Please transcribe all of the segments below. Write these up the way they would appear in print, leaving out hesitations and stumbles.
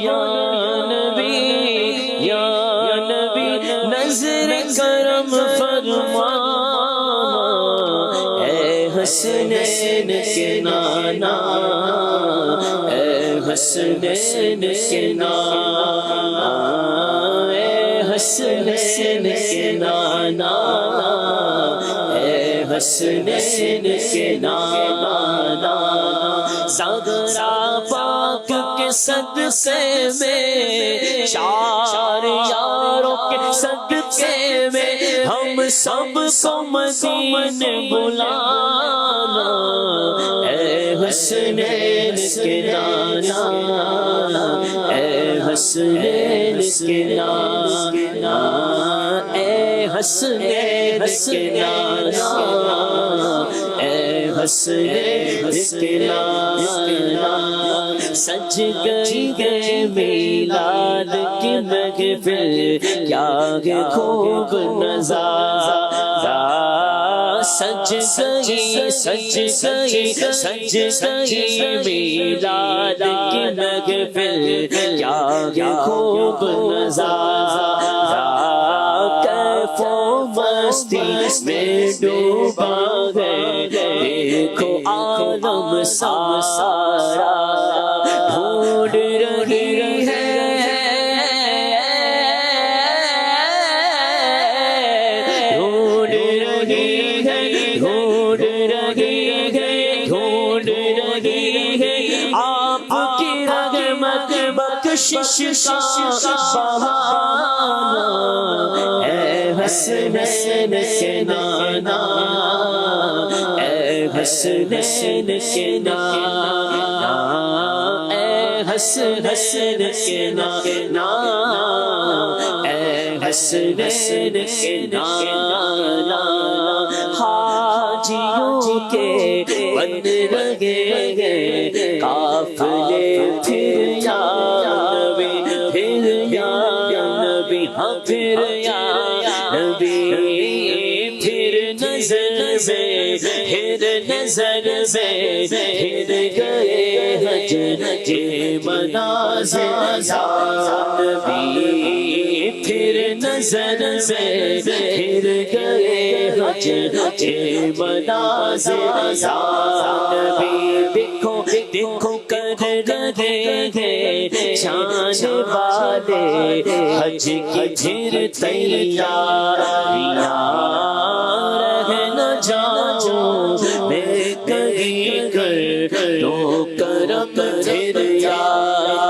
یا نبی یا نبی نظر کرم فرمانا اے حسنین کے نانا اے حسنین کے نانا اے حسنین کے نانا اے حسنین کے نانا زہرا پاک کے صدقے میں چار یاروں کے صدقے میں ہم سب کو مدینے بلانا اے حسنین کے نانا اے حسنین کے نانا اے حسنین کے نانا اے حسنین کے نانا سج گئی میلاد کی محفل کیا ہے خوب نظارہ سج گئی میلاد کی محفل کیا ہے خوب نظارہ کیف و مستی میں ڈوبا ہے دیکھو عالم سارا ڈھونڈ رہی ہے ڈھونڈ رہی ہے ڈھونڈ رہی ہے ڈھونڈ رہی ہے آپ کی رحمت بخشش کا بہانا اے حسنین کے نانا اے حسنین کے نانا اے حسنین کے نانا اے حسنین کے نانا حاجیوں کے بن رہے قافلے پھر یا نبی پھر یا نبی ہاں پھر یا نبی پھر نظر سے پھر گئے حج کے مناظر یا نبی پھر نظر سے پھر گئے حج کے مناظر یا نبی دیکھو دیکھو کر رہے ہیں شان والے حج کی پھر تیاریاں رہ نہ جاؤں میں کہیں کر تو کرم پھر یا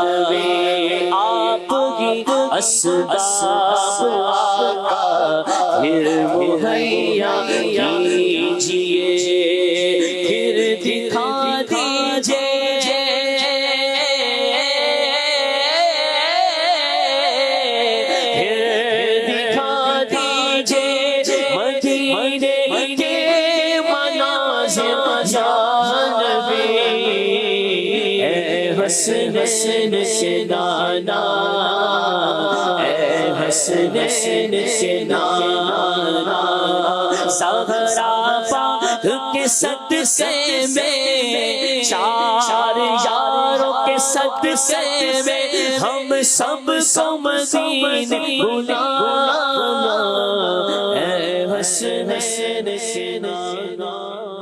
نبی آپ کی اسباب آقا پھر مہیا کیجئے پھر دکھا دیجئے حسنین کے نانا اے حسنین کے نانا زہرا پاک کے صدقے میں چار یاروں کے صدقے میں ہم سب کو مدینے بلانا اے حسنین کے نانا